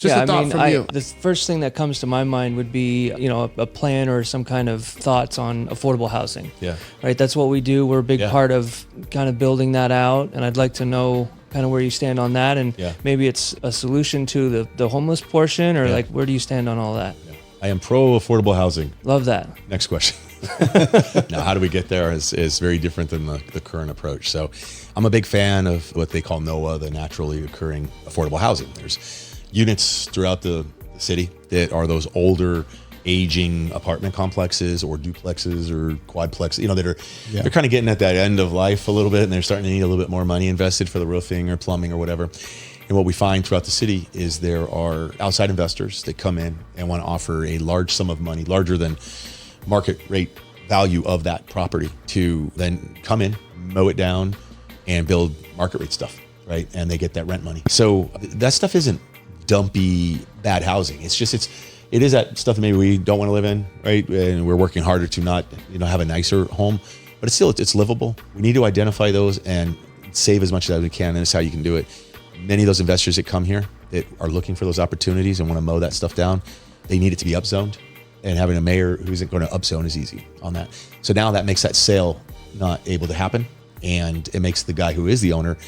Just Yeah, a thought from you. the first thing that comes to my mind would be, a plan or some kind of thoughts on affordable housing. Yeah. Right. That's what we do. We're a big Yeah. part of kind of building that out. And I'd like to know kind of where you stand on that. And Yeah. maybe it's a solution to the homeless portion, or like, where do you stand on all that? I am pro affordable housing. Love that. Next question. Now, how do we get there is very different than the current approach. So I'm a big fan of what they call NOAA, the naturally occurring affordable housing. There's units throughout the city that are those older, aging apartment complexes or duplexes or quadplexes, that are, they're kind of getting at that end of life a little bit, and they're starting to need a little bit more money invested for the roofing or plumbing or whatever. And what we find throughout the city is there are outside investors that come in and want to offer a large sum of money, larger than market rate value of that property, to then come in, mow it down, and build market rate stuff, right? And they get that rent money. So that stuff isn't dumpy, bad housing. It is that stuff that maybe we don't want to live in, right? And we're working harder to not, have a nicer home, but it's livable. We need to identify those and save as much as we can, and that's how you can do it. Many of those investors that come here that are looking for those opportunities and want to mow that stuff down, they need it to be upzoned, and having a mayor who isn't going to upzone is easy on that. So now that makes that sale not able to happen, and it makes the guy who is the owner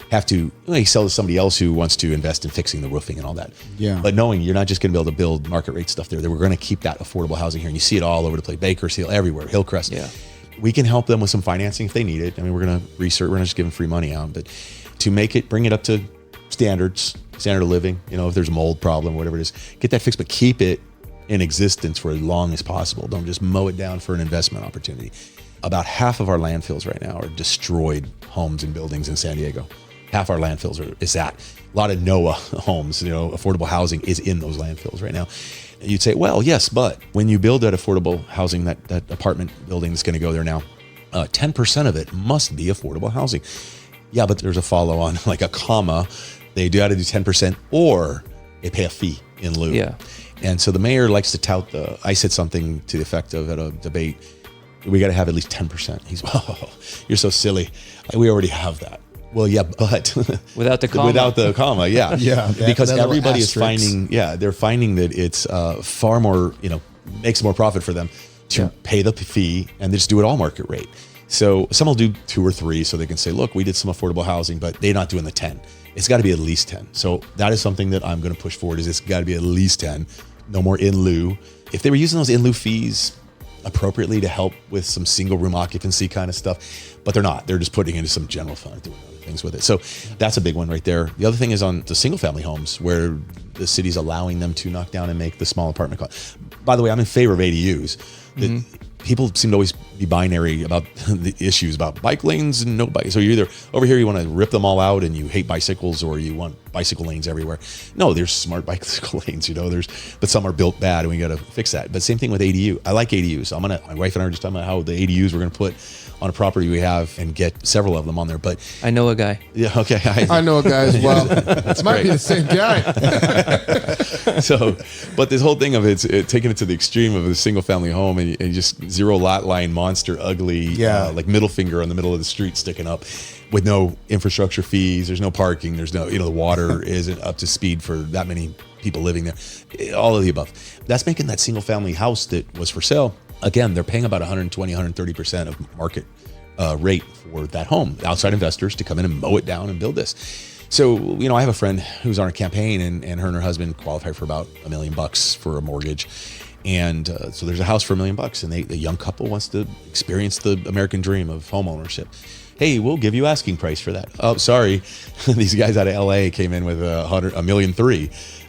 have to sell to somebody else who wants to invest in fixing the roofing and all that. Yeah. But knowing you're not just going to be able to build market rate stuff there, that we're going to keep that affordable housing here, and you see it all over the place, Bakersfield, everywhere, Hillcrest. Yeah. We can help them with some financing if they need it. I mean, we're going to research, we're not just giving free money out, but to bring it up to standard of living, if there's a mold problem, whatever it is, get that fixed, but keep it in existence for as long as possible. Don't just mow it down for an investment opportunity. About half of our landfills right now are destroyed homes and buildings in San Diego. Half our landfills is that. A lot of NOAA homes, affordable housing is in those landfills right now. And you'd say, well, yes, but when you build that affordable housing, that apartment building that's going to go there now, 10% of it must be affordable housing. Yeah, but there's a follow-on, like a comma. They do have to do 10%, or they pay a fee in lieu. Yeah. And so the mayor likes to tout I said something to the effect of at a debate, we got to have at least 10%. He's, oh, you're so silly. We already have that. Well, yeah, but Without the comma. Without the comma, yeah. Yeah. Because that little everybody is asterisk. they're finding that it's far more, makes more profit for them to pay the fee and just do it all market rate. So some will do 2 or 3 so they can say, look, we did some affordable housing, but they're not doing the 10. It's got to be at least 10. So that is something that I'm going to push forward, is it's got to be at least 10. No more in lieu. If they were using those in lieu fees appropriately to help with some single room occupancy kind of stuff, but they're not. They're just putting into some general fund, doing other things with it. So that's a big one right there. The other thing is on the single family homes, where the city's allowing them to knock down and make the small apartment. By the way, I'm in favor of ADUs. People seem to always be binary about the issues about bike lanes and no bike. So you're either over here, you want to rip them all out and you hate bicycles, or you want bicycle lanes everywhere. No, there's smart bicycle lanes, but some are built bad and we got to fix that. But same thing with ADU. I like ADUs. My wife and I are just talking about how the ADUs we're going to put on a property we have and get several of them on there. But I know a guy. yeah, okay. I know a guy as well. It might be the same guy. So, but this whole thing of taking it to the extreme of a single family home and just zero lot line monster, ugly, like middle finger on the middle of the street sticking up with no infrastructure fees. There's no parking. There's no, the water isn't up to speed for that many people living there. All of the above. That's making that single family house that was for sale. Again, they're paying about 120, 130% of market rate for that home. Outside investors to come in and mow it down and build this. So, I have a friend who's on a campaign, and her and her husband qualified for about $1 million for a mortgage. And so there's a house for $1 million, and the young couple wants to experience the American dream of home ownership. Hey, we'll give you asking price for that. Oh, sorry. These guys out of LA came in with $1.3 million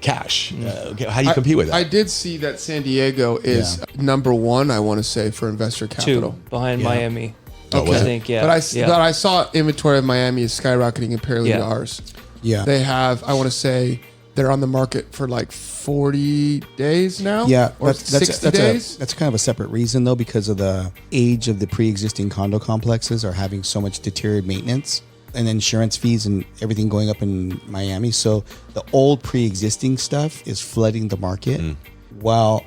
cash. Okay, how do you compete with that? I did see that San Diego is number 1, I want to say, for investor 2 capital. behind Miami. Oh, was I it? think, yeah. But I saw inventory of Miami is skyrocketing compared to ours. Yeah. They have, I want to say, they're on the market for like 40 days now? Yeah, Or 60 days? That's kind of a separate reason, though, because of the age of the pre-existing condo complexes are having so much deteriorated maintenance and insurance fees and everything going up in Miami. So the old pre-existing stuff is flooding the market. While,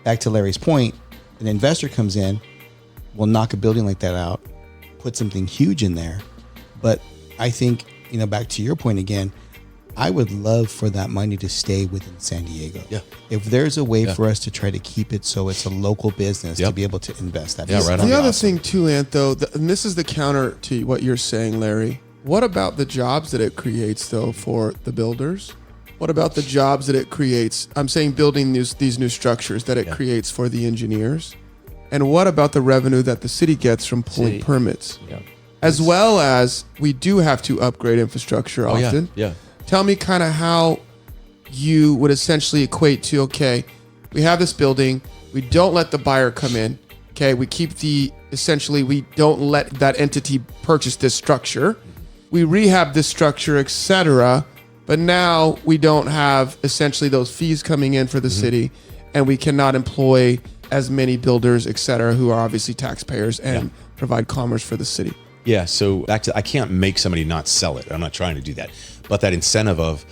back to Larry's point, an investor comes in, will knock a building like that out, put something huge in there. But I think, back to your point again, I would love for that money to stay within San Diego. Yeah. If there's a way for us to try to keep it so it's a local business to be able to invest that. Yeah, right on. The other Awesome. thing too, Ant, though, and this is the counter to what you're saying, Larry. What about the jobs that it creates, though, for the builders? What about the jobs that it creates? I'm saying building these new structures that it creates for the engineers. And what about the revenue that the city gets from pulling City. permits? Yeah. As well as we do have to upgrade infrastructure Oh, often. yeah. Tell me kind of how you would essentially equate to, okay, we have this building, we don't let the buyer come in, okay, we keep essentially we don't let that entity purchase this structure, we rehab this structure, etc., but now we don't have essentially those fees coming in for the city, and we cannot employ as many builders, etc., who are obviously taxpayers and provide commerce for the city. Yeah, so back to, I can't make somebody not sell it. I'm not trying to do that. But that incentive of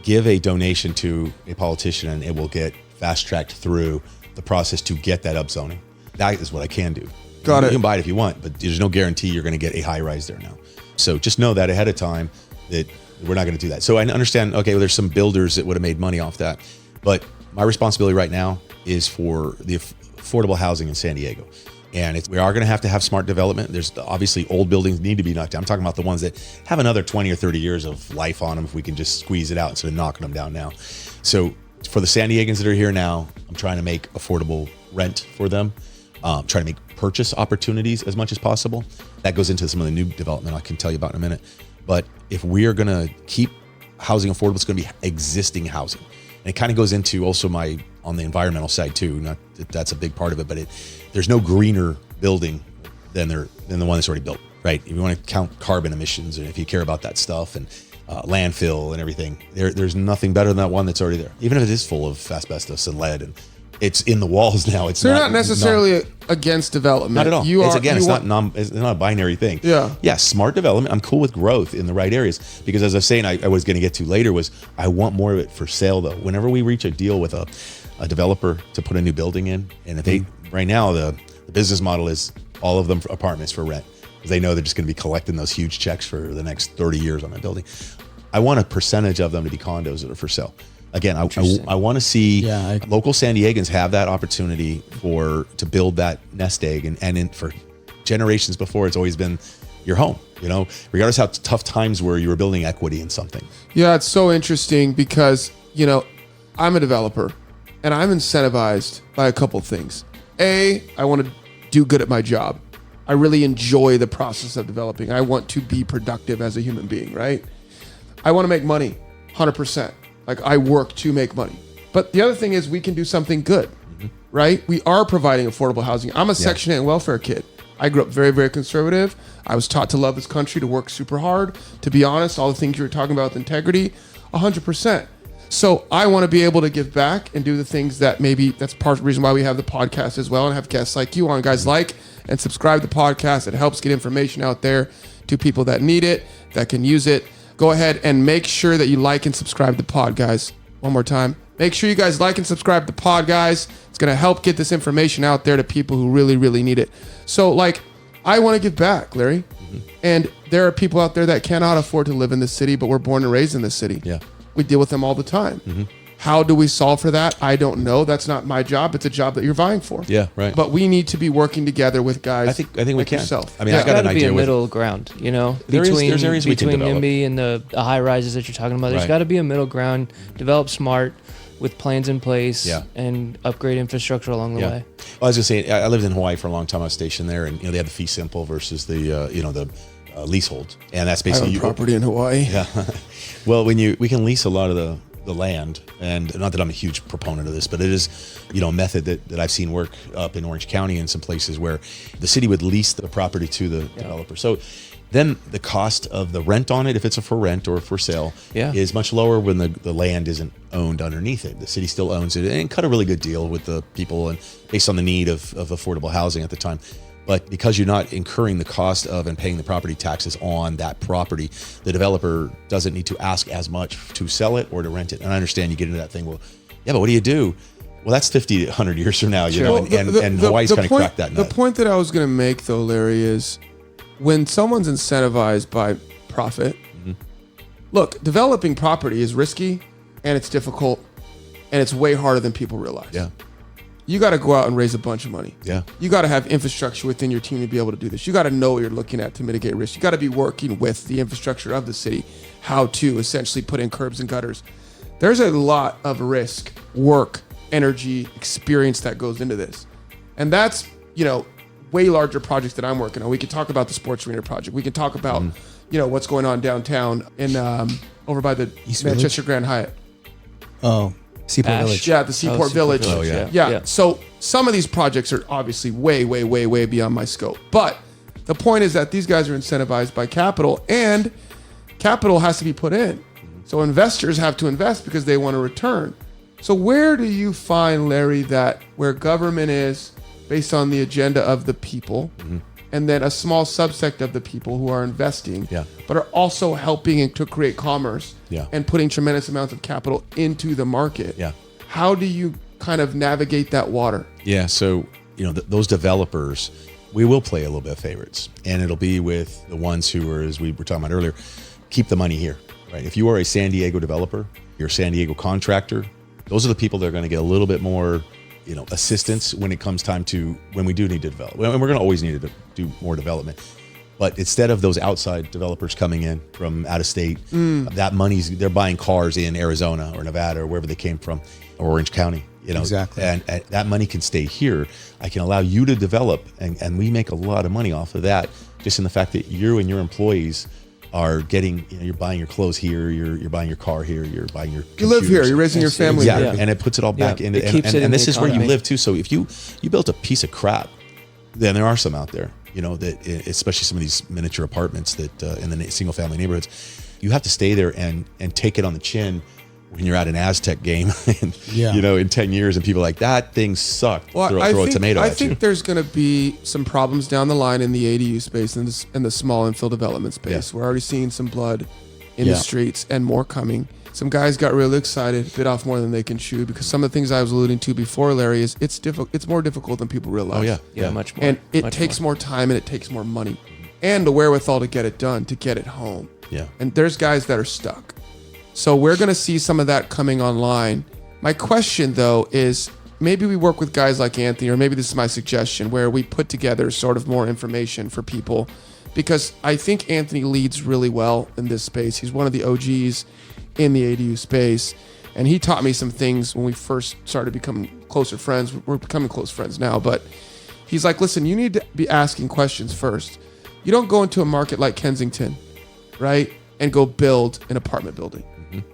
give a donation to a politician and it will get fast-tracked through the process to get that upzoning. That is what I can do. Got You it. can buy it if you want, but there's no guarantee you're going to get a high rise there now. So just know that ahead of time that we're not going to do that. So I understand, okay, well, there's some builders that would have made money off that. But my responsibility right now is for the affordable housing in San Diego. And we are going to have smart development. There's obviously old buildings need to be knocked down. I'm talking about the ones that have another 20 or 30 years of life on them if we can just squeeze it out instead of knocking them down now. So for the San Diegans that are here now, I'm trying to make affordable rent for them, trying to make purchase opportunities as much as possible. That goes into some of the new development I can tell you about in a minute. But if we are going to keep housing affordable, it's going to be existing housing. And it kind of goes into also on the environmental side too. Not that that's a big part of it, but there's no greener building than the one that's already built, right? If you want to count carbon emissions, and if you care about that stuff, and landfill and everything, there's nothing better than that one that's already there. Even if it is full of asbestos and lead, and it's in the walls now. It's So you're not necessarily against development. not at all. You It's want- not a binary thing. Yeah. Smart development. I'm cool with growth in the right areas because, as I was saying, I was going to get to later was I want more of it for sale though. Whenever we reach a deal with a developer to put a new building in, and if they right now the business model is all of them for apartments for rent because they know they're just going to be collecting those huge checks for the next 30 years on that building. I want a percentage of them to be condos that are for sale. Again, I want to see local San Diegans have that opportunity to build that nest egg, and for generations before, it's always been your home. You know, regardless how tough times were, you were building equity in something. Yeah, it's so interesting because, I'm a developer and I'm incentivized by a couple things. A, I want to do good at my job. I really enjoy the process of developing. I want to be productive as a human being, right? I want to make money, 100%. Like I work to make money. But the other thing is we can do something good, right? We are providing affordable housing. I'm a Section 8 and welfare kid. I grew up very, very conservative. I was taught to love this country, to work super hard. To be honest, all the things you were talking about with integrity, 100%. So I want to be able to give back and do the things that maybe that's part of the reason why we have the podcast as well and have guests like you on. Guys, like and subscribe to the podcast. It helps get information out there to people that need it, that can use it. Go ahead and make sure that you like and subscribe to the pod, guys. One more time. Make sure you guys like and subscribe to the pod, guys. It's going to help get this information out there to people who really, really need it. So, I want to give back, Larry. And there are people out there that cannot afford to live in this city, but were born and raised in this city. Yeah. We deal with them all the time. How do we solve for that? I don't know. That's not my job. It's a job that you're vying for. Yeah, right. But we need to be working together with guys. I think we like can. yourself. I mean, Yeah. I got Got an to be idea a with middle ground, there's areas we can between develop. NIMBY and the high rises that you're talking about. There's Right. got to be a middle ground. Develop smart with plans in place Yeah. and upgrade infrastructure along the way. Well, I was just saying, I lived in Hawaii for a long time. I was stationed there, and they had the fee simple versus the leasehold, and that's I basically own property in Hawaii. Yeah. Well, we can lease a lot of the land, and not that I'm a huge proponent of this, but it is, a method that I've seen work up in Orange County and some places where the city would lease the property to the developer. So then the cost of the rent on it, if it's a for rent or for sale, is much lower when the land isn't owned underneath it. The city still owns it and cut a really good deal with the people and based on the need of affordable housing at the time. But because you're not incurring the cost of and paying the property taxes on that property, the developer doesn't need to ask as much to sell it or to rent it. And I understand you get into that thing, well, yeah, but what do you do? Well, that's 50, 100 years from now, you know, and Hawaii's kind of cracked that nut. The point that I was going to make, though, Larry, is when someone's incentivized by profit, look, developing property is risky and it's difficult and it's way harder than people realize. Yeah. You got to go out and raise a bunch of money. Yeah. You got to have infrastructure within your team to be able to do this. You got to know what you're looking at to mitigate risk. You got to be working with the infrastructure of the city, how to essentially put in curbs and gutters. There's a lot of risk, work, energy, experience that goes into this. And that's, way larger projects that I'm working on. We can talk about the sports arena project. We can talk about, what's going on downtown in over by the East Manchester Grand Hyatt. Oh, Seaport Ash. Village. Yeah, the Seaport Village. Oh, yeah. Yeah. So some of these projects are obviously way, way, way, way beyond my scope. But the point is that these guys are incentivized by capital, and capital has to be put in. So investors have to invest because they want a return. So where do you find, Larry, that where government is based on the agenda of the people, and then a small subsect of the people who are investing, but are also helping to create commerce and putting tremendous amounts of capital into the market? Yeah. How do you kind of navigate that water? Yeah. So, those developers, we will play a little bit of favorites, and it'll be with the ones who are, as we were talking about earlier, keep the money here, right? If you are a San Diego developer, you're a San Diego contractor, those are the people that are going to get a little bit more assistance when it comes time to, when we do need to develop. And we're going to always need to do more development. But instead of those outside developers coming in from out of state, that they're buying cars in Arizona or Nevada or wherever they came from, or Orange County, Exactly. And that money can stay here. I can allow you to develop, and we make a lot of money off of that, just in the fact that you and your employees are getting, you're buying your clothes here, you're buying your car here, you're buying your You live here, computers. you're raising your family Yeah, here. and it puts it all back into, it keeps it in and the this is where you economy. live too. So if you built a piece of crap, then there are some out there, that especially some of these miniature apartments that in the single family neighborhoods, you have to stay there and take it on the chin when you're at an Aztec game, and, in 10 years, and people are like, that thing sucked. Well, throw I a tomato I at you. think there's going to be some problems down the line in the ADU space and the small infill development space. Yeah. We're already seeing some blood in Yeah. the streets and more coming. Some guys got really excited, bit off more than they can chew, because some of the things I was alluding to before, Larry, is it's difficult. It's more difficult than people realize. Oh yeah, Yeah, much more. And it much takes more time and it takes more money and the wherewithal to get it done, to get it home. Yeah. And there's guys that are stuck. So we're going to see some of that coming online. My question, though, is maybe we work with guys like Anthony, or maybe this is my suggestion, where we put together sort of more information for people, because I think Anthony leads really well in this space. He's one of the OGs in the ADU space, and he taught me some things when we first started becoming closer friends. We're becoming close friends now, but he's like, listen, you need to be asking questions first. You don't go into a market like Kensington, right, and go build an apartment building.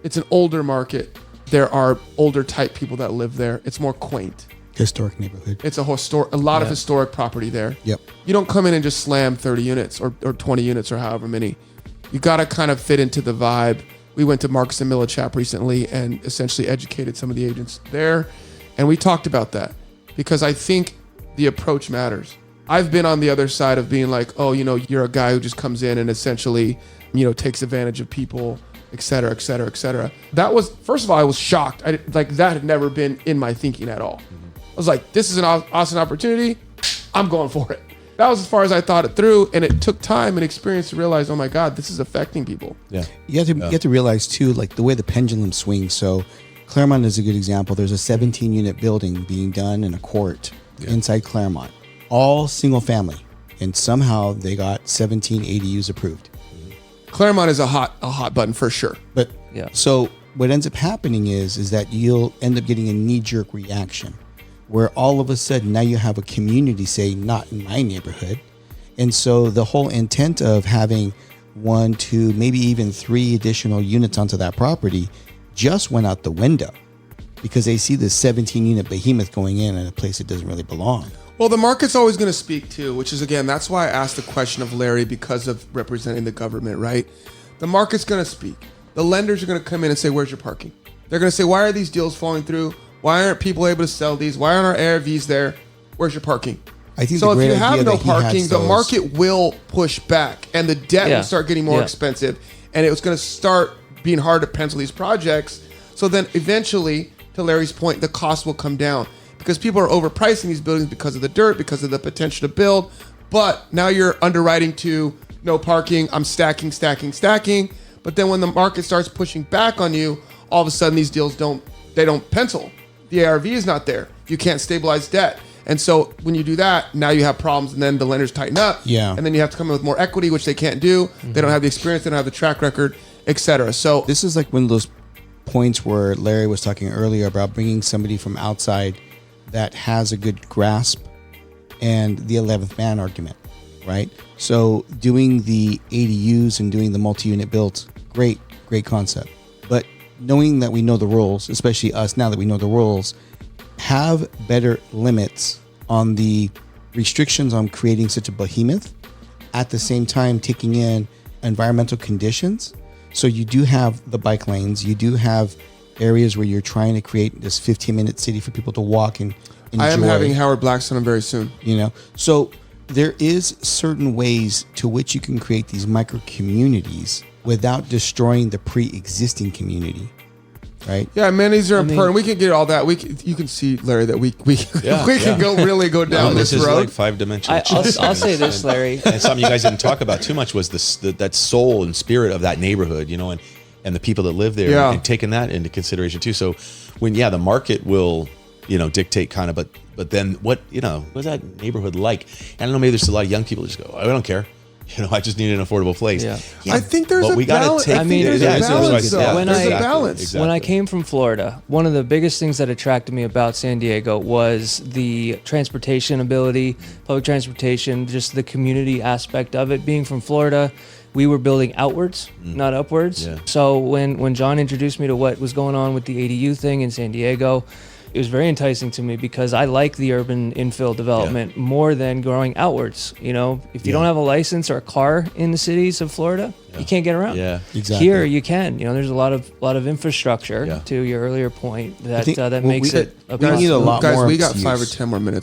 It's an older market. There are older type people that live there. It's more quaint. Historic neighborhood. It's a lot of historic property there. Yep. You don't come in and just slam 30 units or 20 units or however many. You got to kind of fit into the vibe. We went to Marcus and Millichap recently and essentially educated some of the agents there. And we talked about that because I think the approach matters. I've been on the other side of being like, oh, you're a guy who just comes in and essentially, takes advantage of people, et cetera, et cetera, et cetera. That was, first of all, I was shocked. That had never been in my thinking at all. I was like, this is an awesome opportunity. I'm going for it. That was as far as I thought it through. And it took time and experience to realize, oh my God, this is affecting people. Yeah. You have to realize too, like the way the pendulum swings. So Claremont is a good example. There's a 17-unit building being done in a court inside Claremont, all single family, and somehow they got 17 ADUs approved. Claremont is a hot button for sure. But Yeah. so what ends up happening is that you'll end up getting a knee-jerk reaction, where all of a sudden now you have a community say, not in my neighborhood. And so the whole intent of having 1, 2, maybe even 3 additional units onto that property just went out the window, because they see this 17-unit behemoth going in a place that doesn't really belong. Well, the market's always going to speak too, which is, again, that's why I asked the question of Larry, because of representing the government, right? The market's going to speak. The lenders are going to come in and say, where's your parking? They're going to say, why are these deals falling through? Why aren't people able to sell these? Why aren't our ARVs there? Where's your parking? I think so. the If great you have idea no that he has parking, the those- market will push back, and the debt Yeah. will start getting more Yeah. expensive, and it was going to start being hard to pencil these projects. So then, eventually, to Larry's point, the cost will come down because people are overpricing these buildings because of the dirt, because of the potential to build. But now you're underwriting to no parking. I'm stacking. But then when the market starts pushing back on you, all of a sudden these deals don't pencil. The ARV is not there. You can't stabilize debt. And so when you do that, now you have problems, and then the lenders tighten up. Yeah. And then you have to come in with more equity, which they can't do. They don't have the experience, they don't have the track record, etc. So This is like one of those points where Larry was talking earlier about bringing somebody from outside that has a good grasp and the 11th man argument, right? So doing the ADUs and doing the multi-unit builds, great concept. But knowing that we know the rules, especially us now that we know the rules, have better limits on the restrictions on creating such a behemoth, at the same time taking in environmental conditions. So you do have the bike lanes, you do have areas where you're trying to create this 15-minute city for people to walk and enjoy. I am having Howard Blackstone very soon. So there is certain ways to which you can create these micro communities without destroying the pre-existing community, right? Yeah, amenities are mean- important. We can get all that. You can see, Larry, that we Yeah, we can go down No, this is road. like 5-dimensional. I'll say this, Larry. And something you guys didn't talk about too much was that soul and spirit of that neighborhood, and the people that live there, Yeah. and taking that into consideration too. So when the market will dictate kind of, but then what's that neighborhood like? And I don't know, maybe there's a lot of young people who just go, I don't care. I just need an affordable place. Yeah. I think there's but a we gotta balance. take- I think there's yeah, a so balance, though. when There's I- a balance. Exactly. When I came from Florida, one of the biggest things that attracted me about San Diego was the transportation ability, public transportation, just the community aspect of it. Being from Florida, we were building outwards, not upwards. Yeah. So when John introduced me to what was going on with the ADU thing in San Diego, it was very enticing to me because I like the urban infill development more than growing outwards. If you don't have a license or a car in the cities of Florida, you can't get around. Yeah. Exactly. Here you can. There's a lot of infrastructure. Yeah. To your earlier point, I think that well, makes we- it. we need a lot Guys, more we got use. 5 or 10 more minutes.